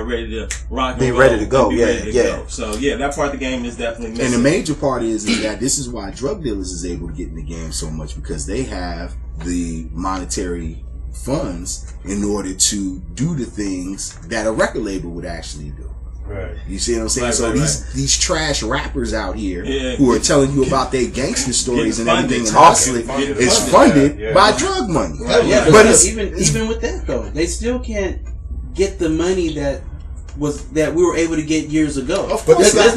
ready to rock and be roll, ready to go. Go. So yeah, that part of the game is definitely missing. And the major part is that this is why drug dealers is able to get in the game so much, because they have the monetary funds in order to do the things that a record label would actually do. Right. You see what I'm saying? Right, so right, these trash rappers out here who are telling you about their gangster stories and everything and hustling is funded by drug money. But it's, even with that though, they still can't get the money that we were able to get years ago. Of course, there's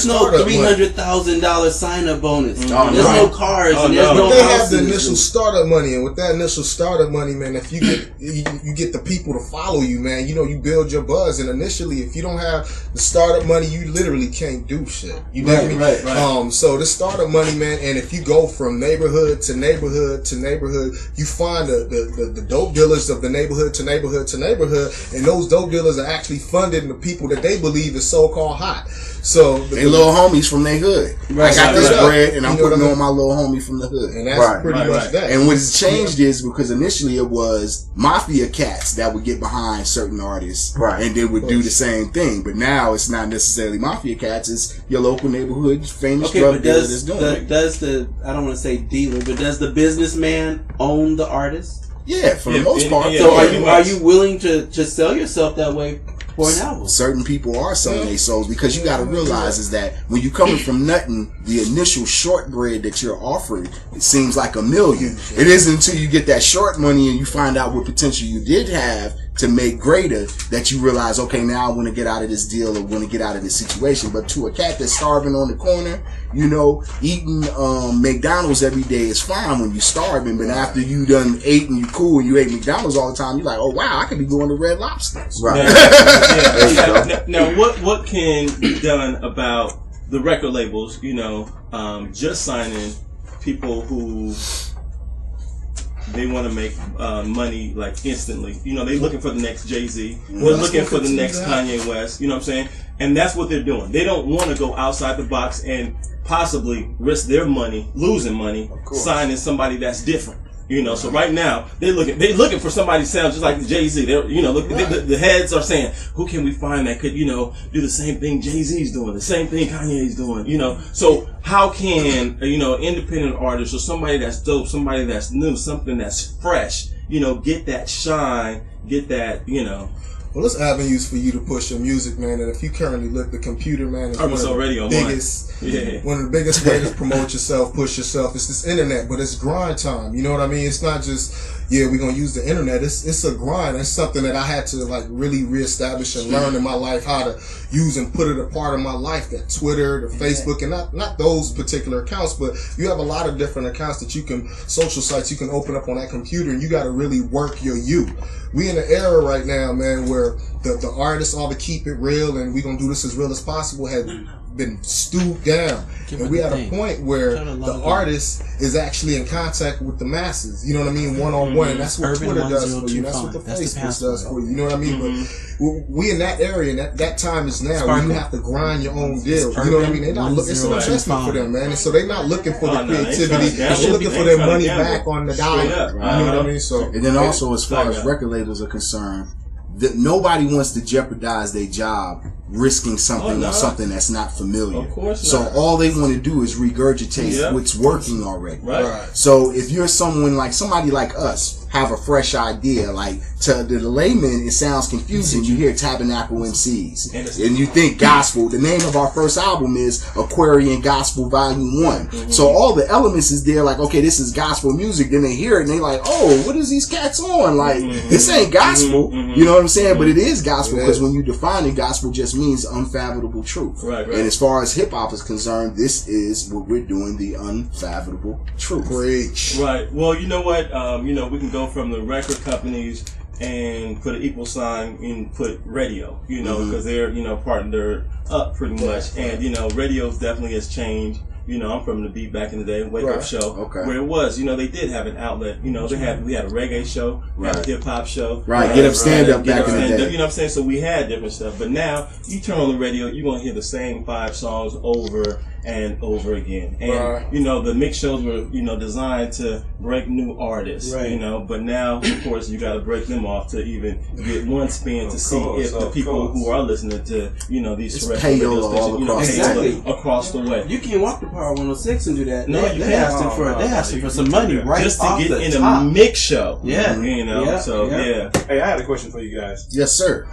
no $300,000 sign-up bonus. There's no cars. And there's no they have the initial startup money, and with that initial startup money, man, if you get you get the people to follow you, man, you know, you build your buzz. And initially, if you don't have the startup money, you literally can't do shit. You know what I mean? So the startup money, man, and if you go from neighborhood to neighborhood to neighborhood, you find the dope dealers of the neighborhood to neighborhood to neighborhood, and those dope dealers are actually funded the people that they believe is so-called hot. So they little homies from their hood. I got this bread, and I'm putting on my little homie from the hood. And that's pretty much that. And what has changed is because initially it was mafia cats that would get behind certain artists, and they would do the same thing. But now it's not necessarily mafia cats; it's your local neighborhood famous drug dealer that's doing it. Does the, I don't want to say dealer, but does the businessman own the artist? Yeah, for the most part. So are you willing to sell yourself that way? For an album. Certain people are selling their souls, because you got to realize is that when you're coming from nothing, the initial shortbread that you're offering, it seems like $1 million. It isn't until you get that short money and you find out what potential you did have to make greater that you realize, okay, now I want to get out of this deal or want to get out of this situation. But to a cat that's starving on the corner, you know, eating McDonald's every day is fine when you're starving, but after you done ate and you cool and you ate McDonald's all the time, you're like, oh wow, I could be going to Red Lobster. Right. Now, what can be done about the record labels, you know, just signing people who they want to make money like instantly. You know, they're looking for the next Jay-Z. They're looking for the next Kanye West. You know what I'm saying? And that's what they're doing. They don't want to go outside the box and possibly risk their money, losing money, signing somebody that's different. You know, so right now they're looking for somebody to sound just like Jay-Z. They're, you know, the heads are saying, who can we find that could, you know, do the same thing Jay-Z's doing, the same thing Kanye's doing, you know? So how can, you know, independent artist or somebody that's dope, somebody that's new, something that's fresh, you know, get that shine, get that, you know? Well, there's avenues for you to push your music, man. And if you currently look, the computer, man, is one of the biggest ways to promote yourself, push yourself. It's this internet, but it's grind time. You know what I mean? It's not just, we're going to use the internet. It's a grind. It's something that I had to like really reestablish and learn in my life how to use and put it a part of my life. That Twitter, the Facebook, and not those particular accounts, but you have a lot of different accounts that you can, social sites you can open up on that computer, and you got to really work your you. We in an era right now, man, where the artists all to keep it real and we gonna do this as real as possible have been stooped down. And we at a point where the artist is actually in contact with the masses. You know what I mean? One-on-one. And that's what Twitter does for you. That's what the Facebook does for you. You know what I mean? But we in that area, and that time is now where you have to grind your own deal. You know what I mean? It's an investment for them, man. And so they're not looking for the creativity. They're looking for their money back on the dollar. You know what I mean? So, and then also, as far as record labels are concerned, that nobody wants to jeopardize their job risking something or something that's not familiar. Of course so not. all they want to do is regurgitate what's working already. Right. So if you're someone like somebody like us, have a fresh idea, like to the layman it sounds confusing. You hear Tabernacle MCz and you think gospel. The name of our first album is Aquarian Gospel Volume 1. So all the elements is there, like, okay, this is gospel music. Then they hear it and they like, oh, what is these cats on? Like, this ain't gospel. You know what I'm saying? But it is gospel, because when you define it, gospel just means unfathomable truth. Right. And as far as hip hop is concerned, this is what we're doing, the unfathomable truth. Preach. Right. Well, you know what? You know, we can go from the record companies and put an equal sign and put radio, you know, because they're, you know, partnered up pretty much. And, you know, radio definitely has changed. I'm from the beat back in the day, Wake Up Show, where it was, they did have an outlet. We had a reggae show, we had a hip hop show, Get Up Stand Up back in the day. You know what I'm saying? So we had different stuff, but now you turn on the radio, you're gonna hear the same 5 songs over and over again. And the mix shows were designed to break new artists, but now of course you got to break them off to even get one spin to see if the people who are listening to these radio stations across the way. You can't walk to Power 106 and do that. No, you they can't. They asking for some money just to off get in top. a mix show. Yeah, Hey, I had a question for you guys. Yes, sir.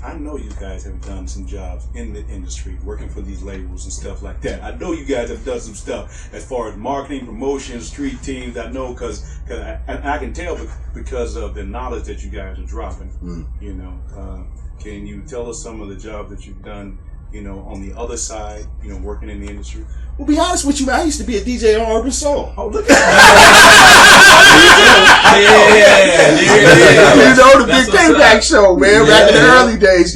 I know you guys have done some jobs in the industry, working for these labels and stuff like that. I know you guys have done some stuff as far as marketing, promotion, street teams. I know because I can tell because of the knowledge that you guys are dropping. Can you tell us some of the jobs that you've done, on the other side, working in the industry? Well, be honest with you, man. I used to be a DJ on Urban Soul. Oh, look at that. The Big Payback Show, man, back in the early days,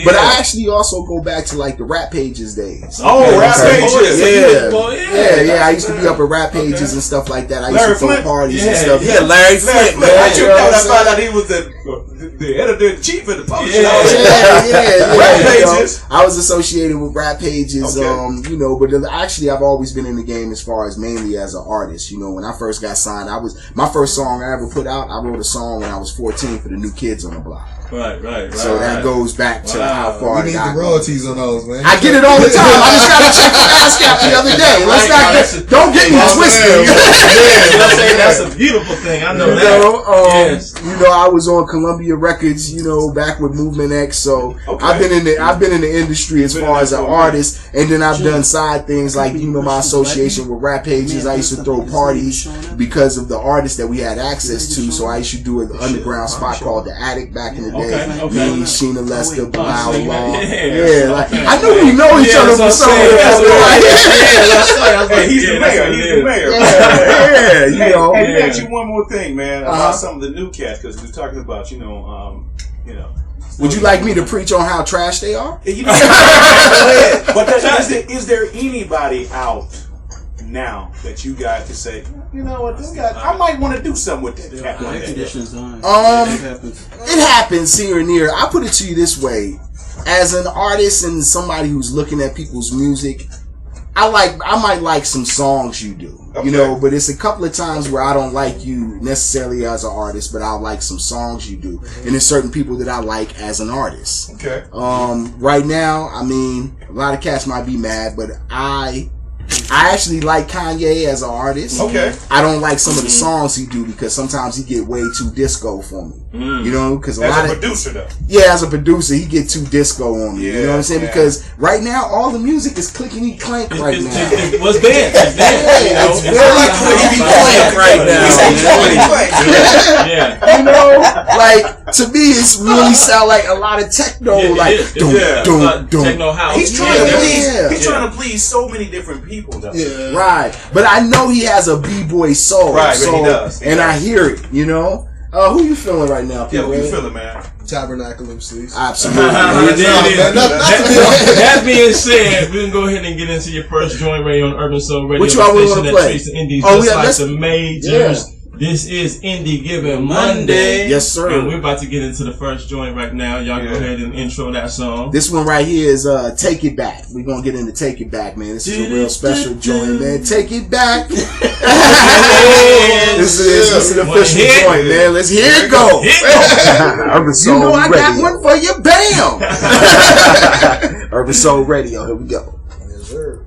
But I actually also go back to like the Rap Pages days. Oh, Rap Pages. Yeah. I used to be up at Rap Pages and stuff like that. I used to throw parties and stuff. Yeah, Larry Flint, man. I found out he was the editor-in-chief of the Post. Rap Pages. I was associated with Rap Pages, but actually I've always been in the game as far as mainly as an artist. When I first got signed, my first song I ever put out, I wrote a song when I was 14 for the New Kids on the Block. Right. So that goes back to how far we need the royalties on those, man. I get it all the time. I just got to check the ASCAP the other day. Don't get me twisted. That's a beautiful thing. I know that. I was on Columbia Records, back with Movement X. So I've been in the industry as far as an artist, and then I've done side things like my association with Rap Pages. I used to throw parties because of the artists that we had access to. So I used to do an underground spot called the Attic back in the day. Me, Sheena Lester, Bilal Law. I know we know each other from somewhere. He's the mayor. Yeah, Hey, let me ask you one more thing, man, about some of the new cats, because we're talking about, Would you like me to preach on how trash they are? But is there anybody out now that you guys can say, this guy, I might want to do something with that cat? It happens here and there. I put it to you this way: as an artist and somebody who's looking at people's music, I might like some songs you do, but it's a couple of times where I don't like you necessarily as an artist, but I'll like some songs you do, and there's certain people that I like as an artist. Okay. Right now, a lot of cats might be mad, but I actually like Kanye as an artist. Okay. I don't like some of the songs he do because sometimes he get way too disco for me. Because as a producer though. Yeah, as a producer, he get too disco on me. You know what I'm saying? Because right now, all the music is clickety clank right now. What's band? It's very clickety clank right now. Like to me, it's really sound like a lot of techno, techno house. He's trying to please so many different people, though. Yeah. Right, but I know he has a b-boy soul. Right, so, he does. I hear it. Who you feeling right now? Yeah, who you feeling, man? Tabernacle MCz. Absolutely. That being said, we can go ahead and get into your first joint radio on Urban Soul Radio. Which one we want to play? Indies, just like the majors. Yeah. This is Indie Given Monday. Yes, sir. And we're about to get into the first joint right now. Y'all go ahead and intro that song. This one right here is Take It Back. We're going to get into Take It Back, man. This is a real special joint, man. Take it back. This is an official joint, man. Let's hear it go. Urban Soul Radio. Got one for you. Bam. Urban Soul Radio. Here we go. Yes, sir.